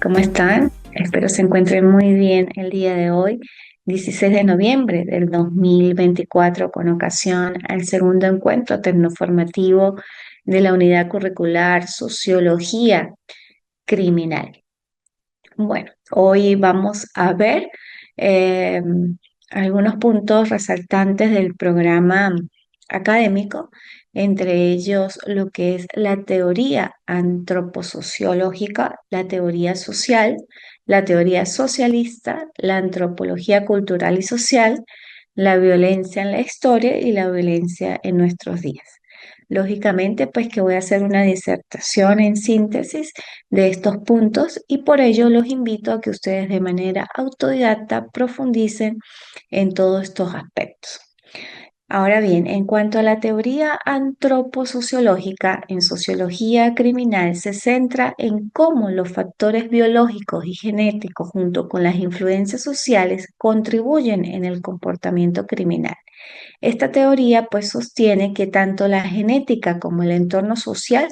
¿Cómo están? Espero se encuentren muy bien el día de hoy, 16 de noviembre del 2024, con ocasión al segundo encuentro tecnoformativo de la Unidad Curricular Sociología Criminal. Bueno, hoy vamos a ver eh, algunos puntos resaltantes del programa académico, entre ellos lo que es la teoría antroposociológica, la teoría social, la teoría socialista, la antropología cultural y social, la violencia en la historia y la violencia en nuestros días. Lógicamente, pues que voy a hacer una disertación en síntesis de estos puntos y por ello los invito a que ustedes de manera autodidacta profundicen en todos estos aspectos. Ahora bien, en cuanto a la teoría antroposociológica, en sociología criminal se centra en cómo los factores biológicos y genéticos junto con las influencias sociales contribuyen en el comportamiento criminal. Esta teoría pues sostiene que tanto la genética como el entorno social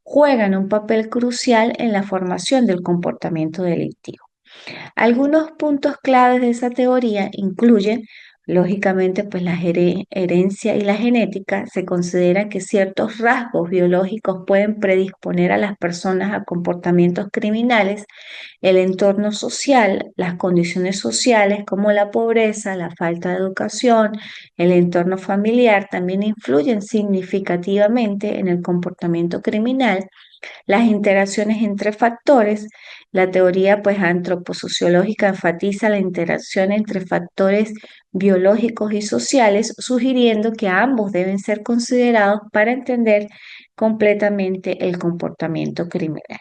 juegan un papel crucial en la formación del comportamiento delictivo. Algunos puntos claves de esa teoría incluyen, lógicamente, pues la herencia y la genética. Se considera que ciertos rasgos biológicos pueden predisponer a las personas a comportamientos criminales. El entorno social, las condiciones sociales como la pobreza, la falta de educación, el entorno familiar también influyen significativamente en el comportamiento criminal. Las interacciones entre factores, la teoría pues antroposociológica enfatiza la interacción entre factores biológicos y sociales, sugiriendo que ambos deben ser considerados para entender completamente el comportamiento criminal.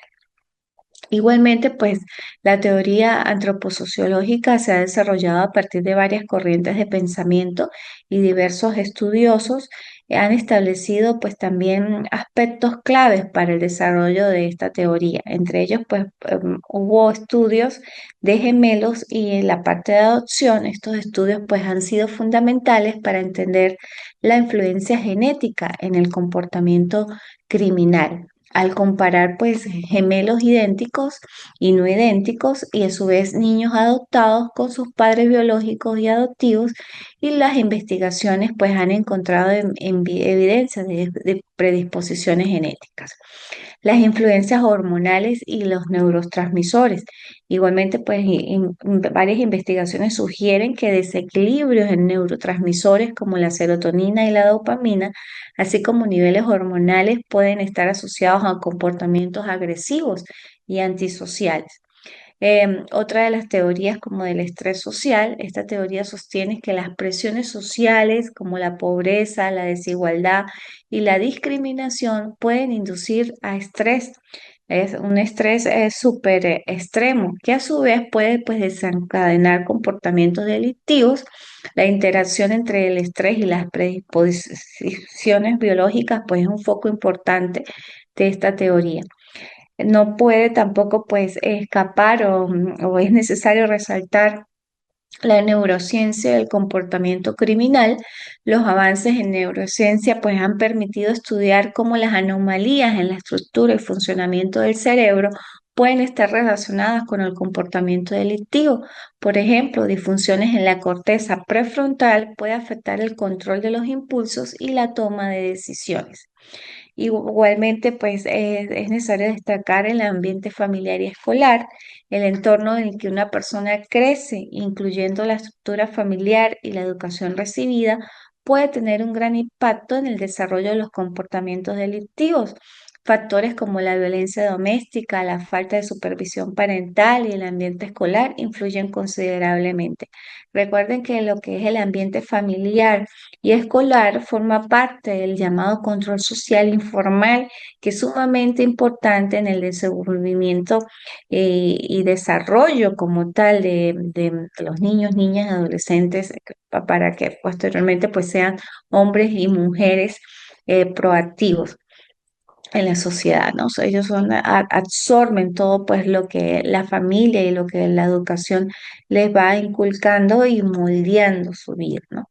Igualmente, pues la teoría antroposociológica se ha desarrollado a partir de varias corrientes de pensamiento y diversos estudiosos han establecido pues también aspectos claves para el desarrollo de esta teoría. Entre ellos, pues hubo estudios de gemelos y en la parte de adopción, estos estudios pues han sido fundamentales para entender la influencia genética en el comportamiento criminal al comparar pues gemelos idénticos y no idénticos y a su vez niños adoptados con sus padres biológicos y adoptivos y las investigaciones pues han encontrado evidencia de predisposiciones genéticas. Las influencias hormonales y los neurotransmisores. Igualmente, pues varias investigaciones sugieren que desequilibrios en neurotransmisores como la serotonina y la dopamina, así como niveles hormonales, pueden estar asociados a comportamientos agresivos y antisociales. Otra de las teorías como del estrés social, esta teoría sostiene que las presiones sociales como la pobreza, la desigualdad y la discriminación pueden inducir a estrés. Es un estrés súper extremo que a su vez puede pues, desencadenar comportamientos delictivos. La interacción entre el estrés y las predisposiciones biológicas pues, es un foco importante de esta teoría. No puede tampoco pues escapar o es necesario resaltar la neurociencia del comportamiento criminal. Los avances en neurociencia pues han permitido estudiar cómo las anomalías en la estructura y funcionamiento del cerebro pueden estar relacionadas con el comportamiento delictivo. Por ejemplo, disfunciones en la corteza prefrontal puede afectar el control de los impulsos y la toma de decisiones. Igualmente, pues es necesario destacar el ambiente familiar y escolar, el entorno en el que una persona crece, incluyendo la estructura familiar y la educación recibida, puede tener un gran impacto en el desarrollo de los comportamientos delictivos. Factores como la violencia doméstica, la falta de supervisión parental y el ambiente escolar influyen considerablemente. Recuerden que lo que es el ambiente familiar y escolar forma parte del llamado control social informal, que es sumamente importante en el desenvolvimiento y desarrollo como tal de los niños, niñas, adolescentes, para que posteriormente pues sean hombres y mujeres proactivos en la sociedad, ¿no? O sea, ellos absorben todo pues lo que la familia y lo que la educación les va inculcando y moldeando su vida, ¿no?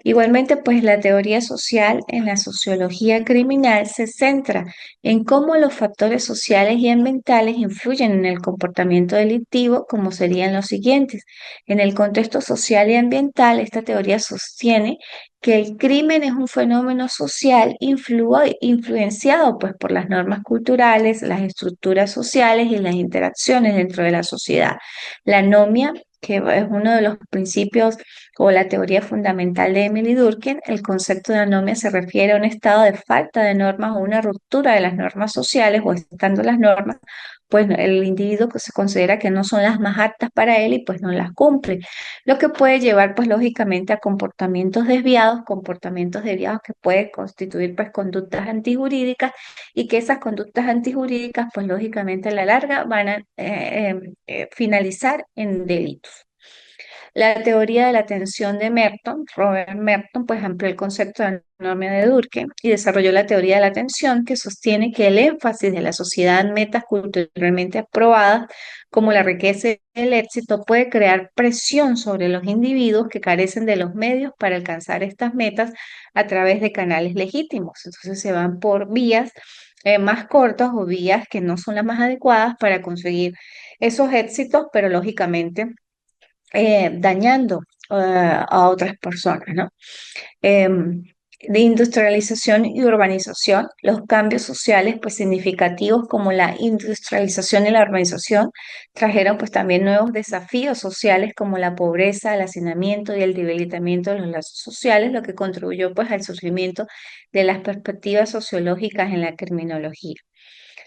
Igualmente, pues la teoría social en la sociología criminal se centra en cómo los factores sociales y ambientales influyen en el comportamiento delictivo, como serían los siguientes. En el contexto social y ambiental, esta teoría sostiene que el crimen es un fenómeno social influenciado pues, por las normas culturales, las estructuras sociales y las interacciones dentro de la sociedad. La anomia, que es uno de los principios o la teoría fundamental de Emily Durkheim, el concepto de anomia se refiere a un estado de falta de normas o una ruptura de las normas sociales o estando las normas, pues el individuo que se considera que no son las más aptas para él y pues no las cumple, lo que puede llevar pues lógicamente a comportamientos desviados que pueden constituir pues conductas antijurídicas y que esas conductas antijurídicas pues lógicamente a la larga van a finalizar en delitos. La teoría de la atención de Merton, Robert Merton, pues amplió el concepto de anomia de Durkheim y desarrolló la teoría de la atención que sostiene que el énfasis de la sociedad en metas culturalmente aprobadas, como la riqueza y el éxito, puede crear presión sobre los individuos que carecen de los medios para alcanzar estas metas a través de canales legítimos. Entonces se van por vías más cortas o vías que no son las más adecuadas para conseguir esos éxitos, pero lógicamente dañando a otras personas, ¿no? De industrialización y urbanización, los cambios sociales pues significativos como la industrialización y la urbanización trajeron pues también nuevos desafíos sociales como la pobreza, el hacinamiento y el debilitamiento de los lazos sociales, lo que contribuyó pues al surgimiento de las perspectivas sociológicas en la criminología.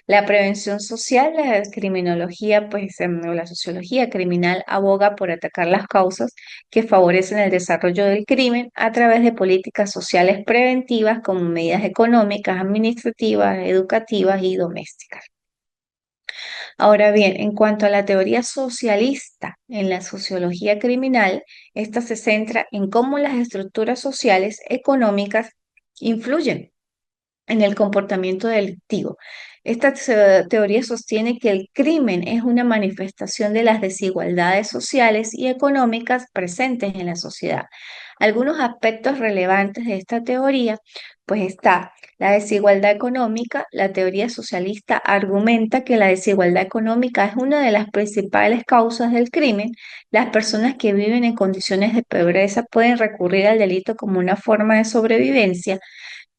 La prevención social, la criminología, pues, o la sociología criminal aboga por atacar las causas que favorecen el desarrollo del crimen a través de políticas sociales preventivas como medidas económicas, administrativas, educativas y domésticas. Ahora bien, en cuanto a la teoría socialista en la sociología criminal, esta se centra en cómo las estructuras sociales económicas influyen en el comportamiento delictivo. Esta teoría sostiene que el crimen es una manifestación de las desigualdades sociales y económicas presentes en la sociedad. Algunos aspectos relevantes de esta teoría, pues está la desigualdad económica. La teoría socialista argumenta que la desigualdad económica es una de las principales causas del crimen. Las personas que viven en condiciones de pobreza pueden recurrir al delito como una forma de sobrevivencia.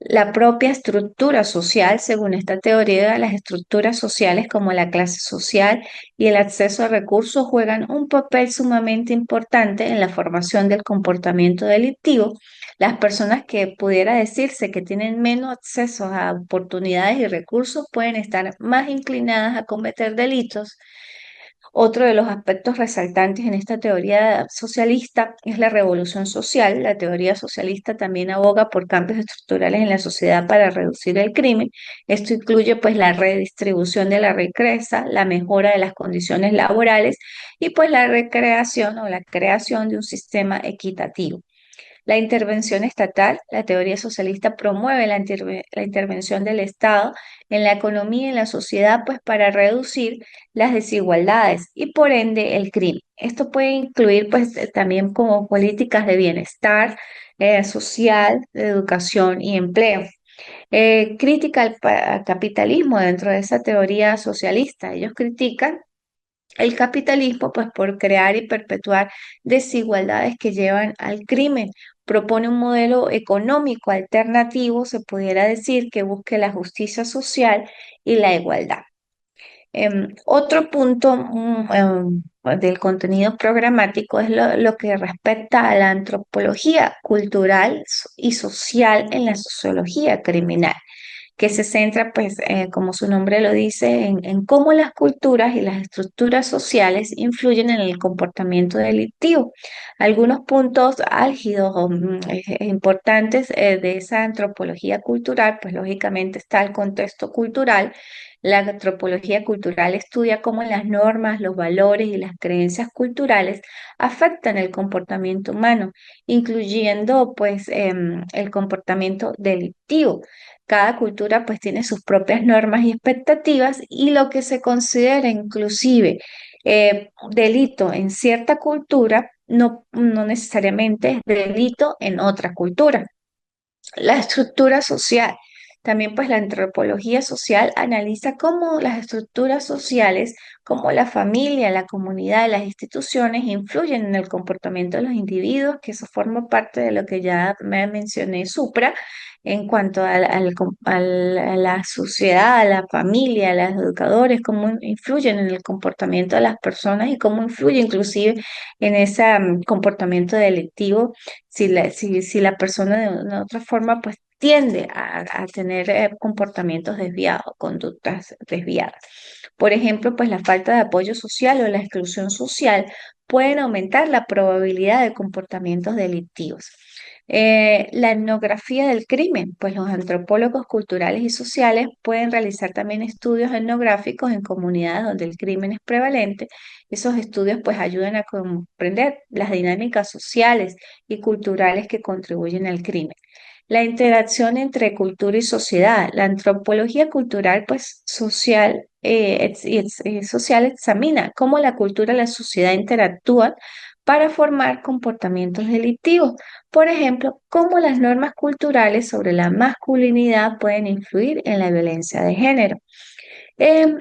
La propia estructura social, según esta teoría, las estructuras sociales como la clase social y el acceso a recursos juegan un papel sumamente importante en la formación del comportamiento delictivo. Las personas que pudiera decirse que tienen menos acceso a oportunidades y recursos pueden estar más inclinadas a cometer delitos. Otro de los aspectos resaltantes en esta teoría socialista es la revolución social. La teoría socialista también aboga por cambios estructurales en la sociedad para reducir el crimen. Esto incluye pues la redistribución de la riqueza, la mejora de las condiciones laborales y pues la recreación o la creación de un sistema equitativo. La intervención estatal, la teoría socialista promueve la intervención del Estado en la economía y en la sociedad, pues para reducir las desigualdades y por ende el crimen. Esto puede incluir pues también como políticas de bienestar social, de educación y empleo. Crítica al capitalismo dentro de esa teoría socialista. Ellos critican el capitalismo, pues por crear y perpetuar desigualdades que llevan al crimen. Propone un modelo económico alternativo, se pudiera decir, que busque la justicia social y la igualdad. Otro punto del contenido programático es lo que respecta a la antropología cultural y social en la sociología criminal, que se centra, pues, como su nombre lo dice, en cómo las culturas y las estructuras sociales influyen en el comportamiento delictivo. Algunos puntos álgidos o importantes de esa antropología cultural, pues lógicamente está el contexto cultural. La antropología cultural estudia cómo las normas, los valores y las creencias culturales afectan el comportamiento humano, incluyendo pues el comportamiento delictivo. Cada cultura pues tiene sus propias normas y expectativas y lo que se considera inclusive delito en cierta cultura no necesariamente es delito en otra cultura. La estructura social. También pues la antropología social analiza cómo las estructuras sociales, como la familia, la comunidad y las instituciones influyen en el comportamiento de los individuos, que eso forma parte de lo que ya me mencioné supra en cuanto a la sociedad, a la familia, a los educadores, cómo influyen en el comportamiento de las personas y cómo influye inclusive en ese comportamiento delictivo si la persona de una otra forma pues tiende a tener comportamientos desviados, conductas desviadas. Por ejemplo, pues la falta de apoyo social o la exclusión social pueden aumentar la probabilidad de comportamientos delictivos. La etnografía del crimen, pues los antropólogos culturales y sociales pueden realizar también estudios etnográficos en comunidades donde el crimen es prevalente. Esos estudios pues ayudan a comprender las dinámicas sociales y culturales que contribuyen al crimen. La interacción entre cultura y sociedad. La antropología cultural, pues social, social examina cómo la cultura y la sociedad interactúan para formar comportamientos delictivos. Por ejemplo, cómo las normas culturales sobre la masculinidad pueden influir en la violencia de género. Em,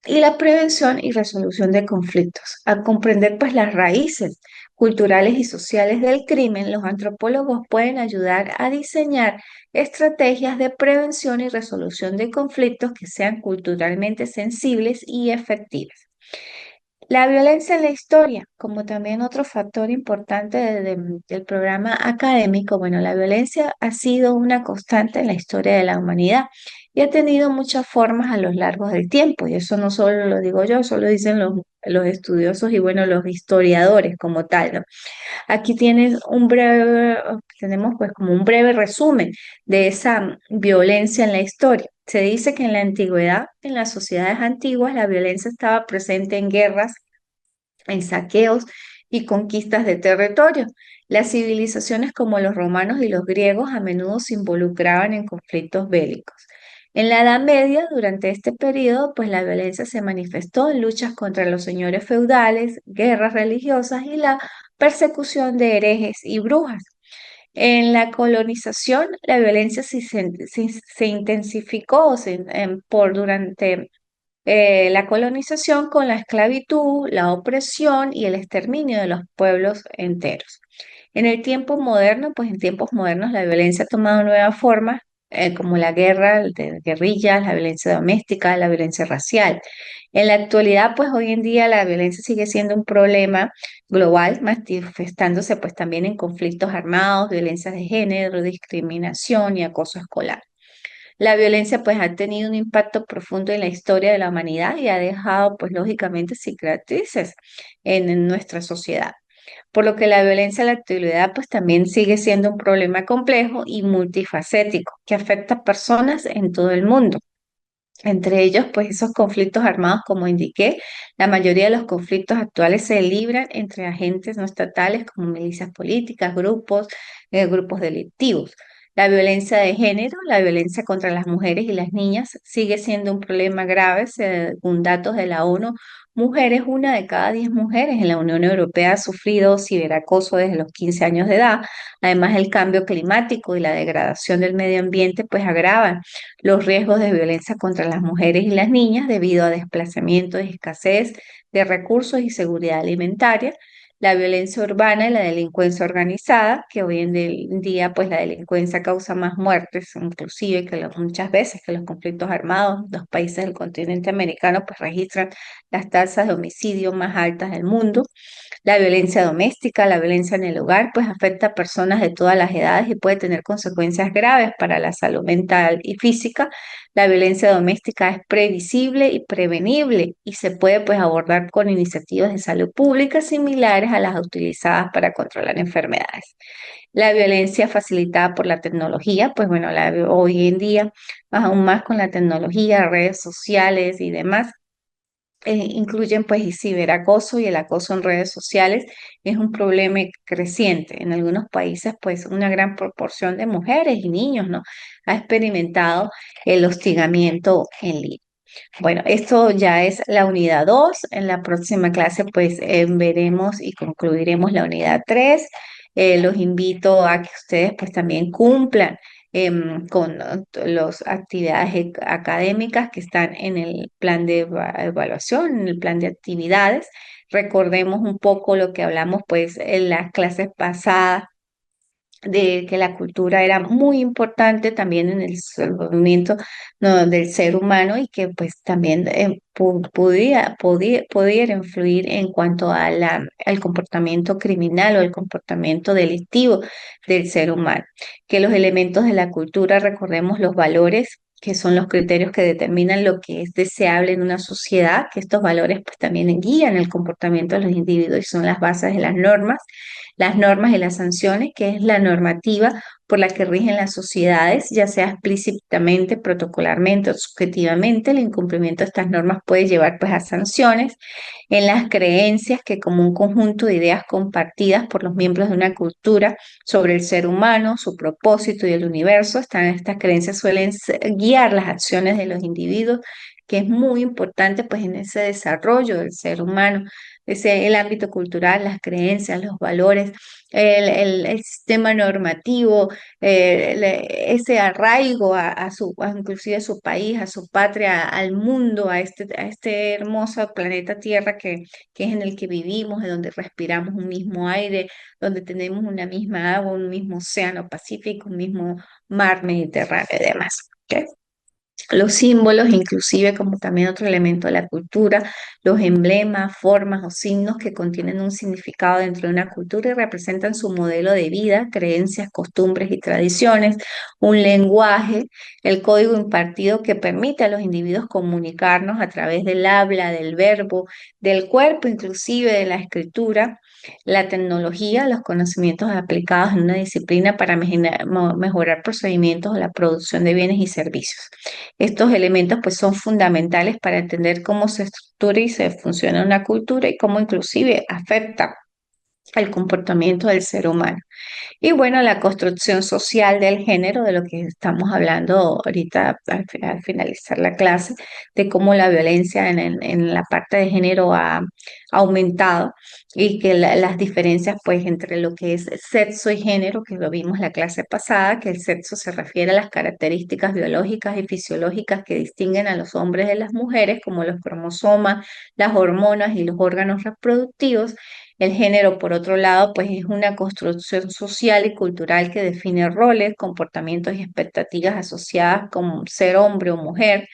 y la prevención y resolución de conflictos. Al comprender pues las raíces culturales y sociales del crimen, los antropólogos pueden ayudar a diseñar estrategias de prevención y resolución de conflictos que sean culturalmente sensibles y efectivas. La violencia en la historia, como también otro factor importante del programa académico, bueno, la violencia ha sido una constante en la historia de la humanidad y ha tenido muchas formas a lo largo del tiempo, y eso no solo lo digo yo, eso lo dicen los estudiosos y bueno, los historiadores como tal, ¿no? Aquí tenemos pues como un breve resumen de esa violencia en la historia. Se dice que en la antigüedad, en las sociedades antiguas, la violencia estaba presente en guerras, en saqueos y conquistas de territorio. Las civilizaciones como los romanos y los griegos a menudo se involucraban en conflictos bélicos. En la Edad Media, durante este periodo, pues la violencia se manifestó en luchas contra los señores feudales, guerras religiosas y la persecución de herejes y brujas. En la colonización, la violencia se intensificó durante la colonización con la esclavitud, la opresión y el exterminio de los pueblos enteros. En el tiempo moderno, pues en tiempos modernos la violencia ha tomado nuevas formas, como la guerra de guerrillas, la violencia doméstica, la violencia racial. En la actualidad, pues hoy en día la violencia sigue siendo un problema global, manifestándose pues también en conflictos armados, violencias de género, discriminación y acoso escolar. La violencia pues ha tenido un impacto profundo en la historia de la humanidad y ha dejado pues lógicamente cicatrices en nuestra sociedad. Por lo que la violencia en la actualidad pues también sigue siendo un problema complejo y multifacético que afecta a personas en todo el mundo. Entre ellos, pues esos conflictos armados, como indiqué, la mayoría de los conflictos actuales se libran entre agentes no estatales como milicias políticas, grupos delictivos. La violencia de género, la violencia contra las mujeres y las niñas sigue siendo un problema grave. Según datos de la ONU, una de cada 10 mujeres en la Unión Europea ha sufrido ciberacoso desde los 15 años de edad. Además, el cambio climático y la degradación del medio ambiente pues agravan los riesgos de violencia contra las mujeres y las niñas debido a desplazamiento y escasez de recursos y seguridad alimentaria, la violencia urbana y la delincuencia organizada, que hoy en día pues la delincuencia causa más muertes, inclusive muchas veces que los conflictos armados. Los países del continente americano pues registran las tasas de homicidio más altas del mundo. La violencia doméstica, la violencia en el hogar, pues afecta a personas de todas las edades y puede tener consecuencias graves para la salud mental y física. La violencia doméstica es previsible y prevenible y se puede pues abordar con iniciativas de salud pública similares a las utilizadas para controlar enfermedades. La violencia facilitada por la tecnología, pues bueno, hoy en día, más aún más con la tecnología, redes sociales y demás, incluyen pues el ciberacoso y el acoso en redes sociales. Es un problema creciente. En algunos países pues una gran proporción de mujeres y niños, ¿no? Ha experimentado el hostigamiento en línea. Bueno, esto ya es la unidad 2. En la próxima clase pues veremos y concluiremos la unidad 3. Los invito a que ustedes pues también cumplan con las actividades académicas que están en el plan de evaluación, en el plan de actividades. Recordemos un poco lo que hablamos pues en las clases pasadas de que la cultura era muy importante también en el desenvolvimiento, ¿no?, del ser humano, y que pues también pudiera influir en cuanto a al comportamiento criminal o el comportamiento delictivo del ser humano. Que los elementos de la cultura, recordemos los valores, que son los criterios que determinan lo que es deseable en una sociedad, que estos valores pues también guían el comportamiento de los individuos y son las bases de las normas y las sanciones, que es la normativa por la que rigen las sociedades, ya sea explícitamente, protocolarmente o subjetivamente. El incumplimiento de estas normas puede llevar pues a sanciones. En las creencias, que como un conjunto de ideas compartidas por los miembros de una cultura sobre el ser humano, su propósito y el universo, estas creencias suelen guiar las acciones de los individuos, que es muy importante pues en ese desarrollo del ser humano. El ámbito cultural, las creencias, los valores, el sistema normativo, ese arraigo inclusive a su país, a su patria, al mundo, a este hermoso planeta Tierra que es en el que vivimos, en donde respiramos un mismo aire, donde tenemos una misma agua, un mismo océano Pacífico, un mismo mar Mediterráneo y demás. ¿Ok? Los símbolos, inclusive como también otro elemento de la cultura, los emblemas, formas o signos que contienen un significado dentro de una cultura y representan su modelo de vida, creencias, costumbres y tradiciones, un lenguaje, el código impartido que permite a los individuos comunicarnos a través del habla, del verbo, del cuerpo, inclusive de la escritura, la tecnología, los conocimientos aplicados en una disciplina para mejorar procedimientos o la producción de bienes y servicios. Estos elementos pues son fundamentales para entender cómo se estructura y se funciona una cultura y cómo inclusive afecta al comportamiento del ser humano. Y bueno, la construcción social del género, de lo que estamos hablando ahorita al finalizar la clase, de cómo la violencia en la parte de género ha aumentado y que las diferencias pues entre lo que es sexo y género, que lo vimos la clase pasada, que el sexo se refiere a las características biológicas y fisiológicas que distinguen a los hombres de las mujeres, como los cromosomas, las hormonas y los órganos reproductivos. El género, por otro lado, pues es una construcción social y cultural que define roles, comportamientos y expectativas asociadas con ser hombre o mujer.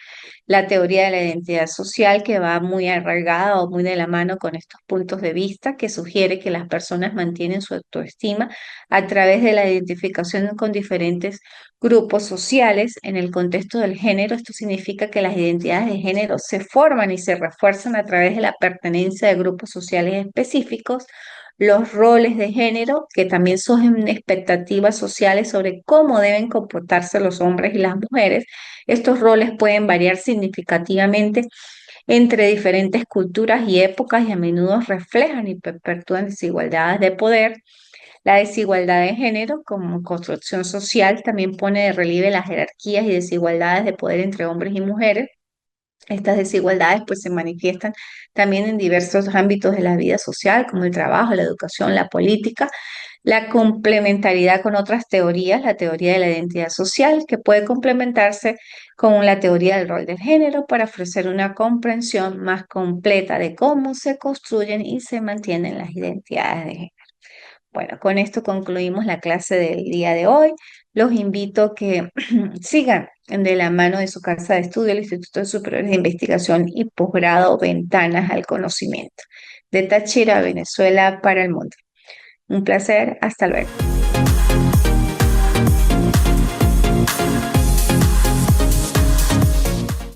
La teoría de la identidad social, que va muy arraigada o muy de la mano con estos puntos de vista, que sugiere que las personas mantienen su autoestima a través de la identificación con diferentes grupos sociales. En el contexto del género, esto significa que las identidades de género se forman y se refuerzan a través de la pertenencia de grupos sociales específicos. Los roles de género, que también son expectativas sociales sobre cómo deben comportarse los hombres y las mujeres. Estos roles pueden variar significativamente entre diferentes culturas y épocas y a menudo reflejan y perpetúan desigualdades de poder. La desigualdad de género como construcción social también pone de relieve las jerarquías y desigualdades de poder entre hombres y mujeres. Estas desigualdades pues se manifiestan también en diversos ámbitos de la vida social, como el trabajo, la educación, la política, la complementariedad con otras teorías, la teoría de la identidad social, que puede complementarse con la teoría del rol del género para ofrecer una comprensión más completa de cómo se construyen y se mantienen las identidades de género. Bueno, con esto concluimos la clase del día de hoy. Los invito a que sigan de la mano de su casa de estudio, el Instituto Superior de Investigación y Posgrado Ventanas al Conocimiento, de Táchira, Venezuela, para el mundo. Un placer, hasta luego.